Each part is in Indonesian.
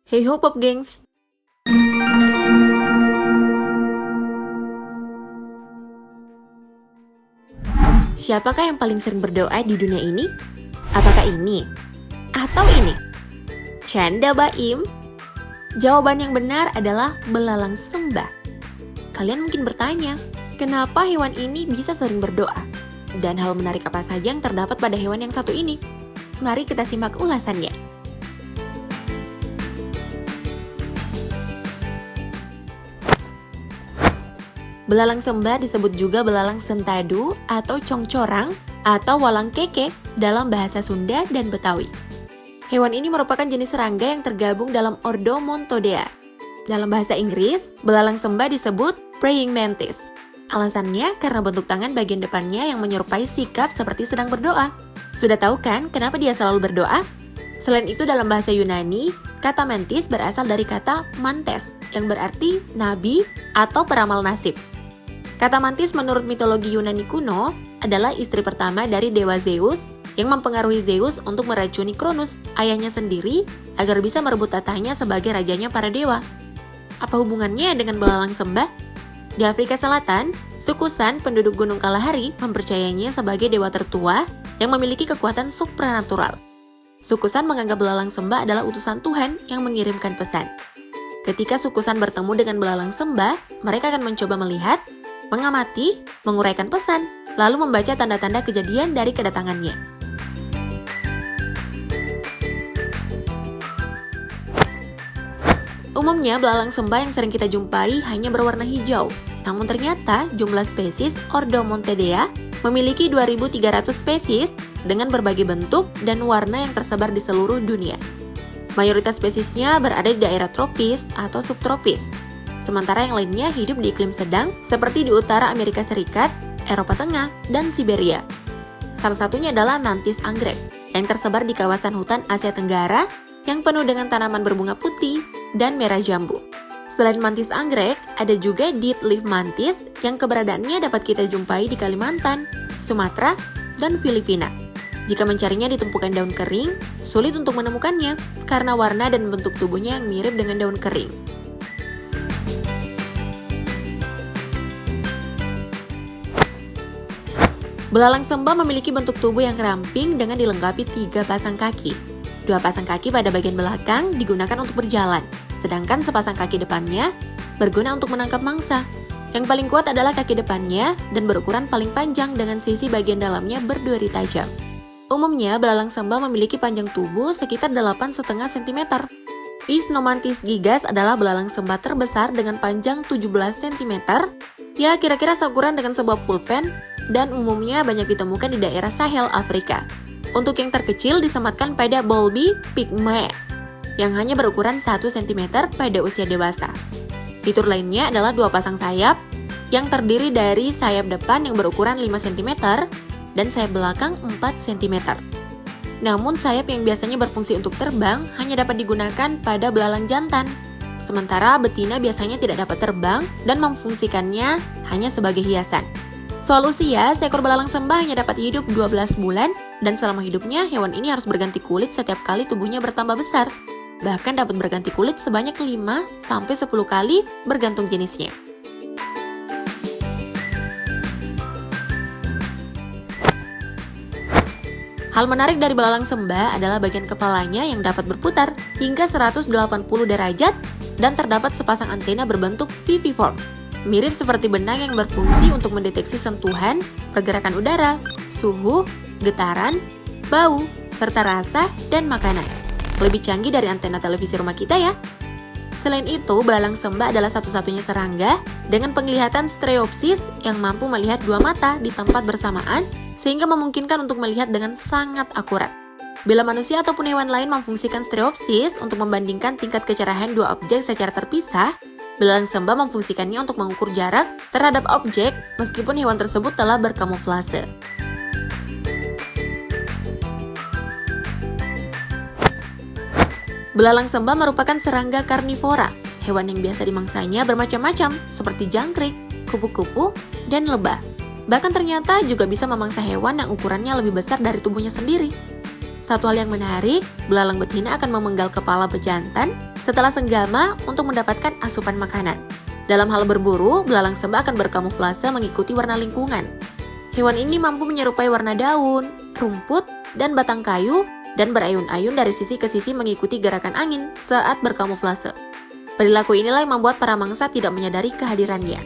Hey ho pop gengs. Siapakah yang paling sering berdoa di dunia ini? Apakah ini? Atau ini? Canda Baim? Jawaban yang benar adalah belalang sembah. Kalian mungkin bertanya, kenapa hewan ini bisa sering berdoa? Dan hal menarik apa saja yang terdapat pada hewan yang satu ini? Mari kita simak ulasannya. Belalang sembah disebut juga belalang sentadu atau congcorang atau walang keke dalam bahasa Sunda dan Betawi. Hewan ini merupakan jenis serangga yang tergabung dalam ordo Montodea. Dalam bahasa Inggris, belalang sembah disebut praying mantis. Alasannya karena bentuk tangan bagian depannya yang menyerupai sikap seperti sedang berdoa. Sudah tahu kan kenapa dia selalu berdoa? Selain itu dalam bahasa Yunani, kata mantis berasal dari kata mantes yang berarti nabi atau peramal nasib. Kata mantis menurut mitologi Yunani kuno adalah istri pertama dari dewa Zeus yang mempengaruhi Zeus untuk meracuni Cronus, ayahnya sendiri, agar bisa merebut tatahnya sebagai rajanya para dewa. Apa hubungannya dengan belalang sembah? Di Afrika Selatan, suku San penduduk Gunung Kalahari mempercayainya sebagai dewa tertua yang memiliki kekuatan supranatural. Suku San menganggap belalang sembah adalah utusan Tuhan yang mengirimkan pesan. Ketika suku San bertemu dengan belalang sembah, mereka akan mencoba melihat, mengamati, menguraikan pesan, lalu membaca tanda-tanda kejadian dari kedatangannya. Umumnya, belalang sembah yang sering kita jumpai hanya berwarna hijau. Namun ternyata, jumlah spesies Ordo Montodea memiliki 2.300 spesies dengan berbagai bentuk dan warna yang tersebar di seluruh dunia. Mayoritas spesiesnya berada di daerah tropis atau subtropis. Sementara yang lainnya hidup di iklim sedang seperti di utara Amerika Serikat, Eropa Tengah, dan Siberia. Salah satunya adalah mantis anggrek yang tersebar di kawasan hutan Asia Tenggara yang penuh dengan tanaman berbunga putih dan merah jambu. Selain mantis anggrek, ada juga dead leaf mantis yang keberadaannya dapat kita jumpai di Kalimantan, Sumatera, dan Filipina. Jika mencarinya di tumpukan daun kering, sulit untuk menemukannya karena warna dan bentuk tubuhnya yang mirip dengan daun kering. Belalang sembah memiliki bentuk tubuh yang ramping dengan dilengkapi 3 pasang kaki. 2 pasang kaki pada bagian belakang digunakan untuk berjalan, sedangkan sepasang kaki depannya berguna untuk menangkap mangsa. Yang paling kuat adalah kaki depannya dan berukuran paling panjang dengan sisi bagian dalamnya berduri tajam. Umumnya, belalang sembah memiliki panjang tubuh sekitar 8,5 cm. Isnomantis gigas adalah belalang sembah terbesar dengan panjang 17 cm, ya kira-kira seukuran dengan sebuah pulpen, dan umumnya banyak ditemukan di daerah Sahel, Afrika. Untuk yang terkecil disematkan pada Bolbi pygmae, yang hanya berukuran 1 cm pada usia dewasa. Fitur lainnya adalah 2 pasang sayap, yang terdiri dari sayap depan yang berukuran 5 cm, dan sayap belakang 4 cm. Namun sayap yang biasanya berfungsi untuk terbang hanya dapat digunakan pada belalang jantan. Sementara betina biasanya tidak dapat terbang dan memfungsikannya hanya sebagai hiasan. Soal usia, seekor belalang sembah hanya dapat hidup 12 bulan dan selama hidupnya hewan ini harus berganti kulit setiap kali tubuhnya bertambah besar. Bahkan dapat berganti kulit sebanyak 5-10 kali bergantung jenisnya. Hal menarik dari belalang sembah adalah bagian kepalanya yang dapat berputar hingga 180 derajat dan terdapat sepasang antena berbentuk viviform. Mirip seperti benang yang berfungsi untuk mendeteksi sentuhan, pergerakan udara, suhu, getaran, bau, serta rasa dan makanan. Lebih canggih dari antena televisi rumah kita ya. Selain itu, belalang sembah adalah satu-satunya serangga dengan penglihatan stereopsis yang mampu melihat 2 mata di tempat bersamaan sehingga memungkinkan untuk melihat dengan sangat akurat. Bila manusia ataupun hewan lain memfungsikan stereopsis untuk membandingkan tingkat kecerahan 2 objek secara terpisah, belalang sembah memfungsikannya untuk mengukur jarak terhadap objek meskipun hewan tersebut telah berkamuflase. Belalang sembah merupakan serangga karnivora. Hewan yang biasa dimangsanya bermacam-macam seperti jangkrik, kupu-kupu, dan lebah. Bahkan ternyata juga bisa memangsa hewan yang ukurannya lebih besar dari tubuhnya sendiri. Satu hal yang menarik, belalang betina akan memenggal kepala bejantan setelah senggama untuk mendapatkan asupan makanan. Dalam hal berburu, belalang sembah akan berkamuflase mengikuti warna lingkungan. Hewan ini mampu menyerupai warna daun, rumput, dan batang kayu, dan berayun-ayun dari sisi ke sisi mengikuti gerakan angin saat berkamuflase. Perilaku inilah yang membuat para mangsa tidak menyadari kehadirannya.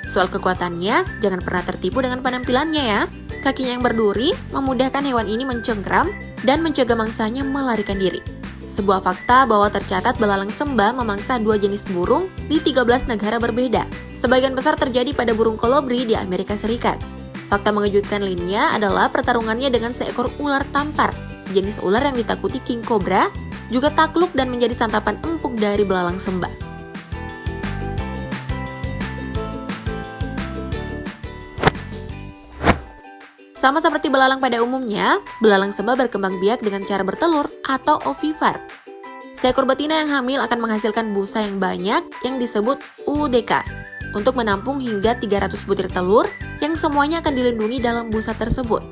Soal kekuatannya, jangan pernah tertipu dengan penampilannya ya. Kakinya yang berduri memudahkan hewan ini mencengkram dan mencegah mangsanya melarikan diri. Sebuah fakta bahwa tercatat belalang sembah memangsa 2 jenis burung di 13 negara berbeda. Sebagian besar terjadi pada burung kolibri di Amerika Serikat. Fakta mengejutkan lainnya adalah pertarungannya dengan seekor ular tampar. Jenis ular yang ditakuti king cobra juga takluk dan menjadi santapan empuk dari belalang sembah. Sama seperti belalang pada umumnya, belalang sembah berkembang biak dengan cara bertelur atau ovivar. Seekor betina yang hamil akan menghasilkan busa yang banyak yang disebut UDK untuk menampung hingga 300 butir telur yang semuanya akan dilindungi dalam busa tersebut.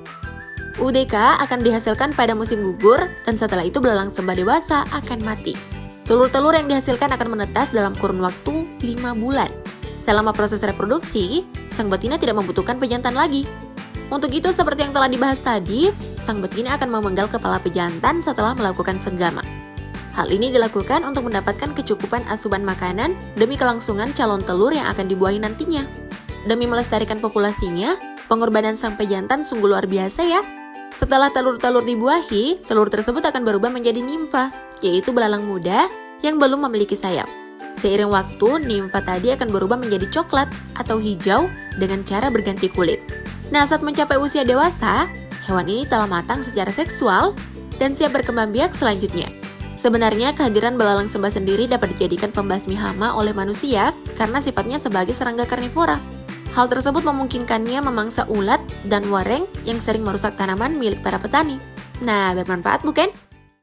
UDK akan dihasilkan pada musim gugur dan setelah itu belalang sembah dewasa akan mati. Telur-telur yang dihasilkan akan menetas dalam kurun waktu 5 bulan. Selama proses reproduksi, sang betina tidak membutuhkan pejantan lagi. Untuk itu, seperti yang telah dibahas tadi, sang betina akan memenggal kepala pejantan setelah melakukan senggama. Hal ini dilakukan untuk mendapatkan kecukupan asupan makanan demi kelangsungan calon telur yang akan dibuahi nantinya. Demi melestarikan populasinya, pengorbanan sang pejantan sungguh luar biasa ya. Setelah telur-telur dibuahi, telur tersebut akan berubah menjadi nimfa, yaitu belalang muda yang belum memiliki sayap. Seiring waktu, nimfa tadi akan berubah menjadi coklat atau hijau dengan cara berganti kulit. Nah, saat mencapai usia dewasa, hewan ini telah matang secara seksual dan siap berkembang biak selanjutnya. Sebenarnya, kehadiran belalang sembah sendiri dapat dijadikan pembasmi hama oleh manusia karena sifatnya sebagai serangga karnivora. Hal tersebut memungkinkannya memangsa ulat dan wareng yang sering merusak tanaman milik para petani. Nah, bermanfaat bukan?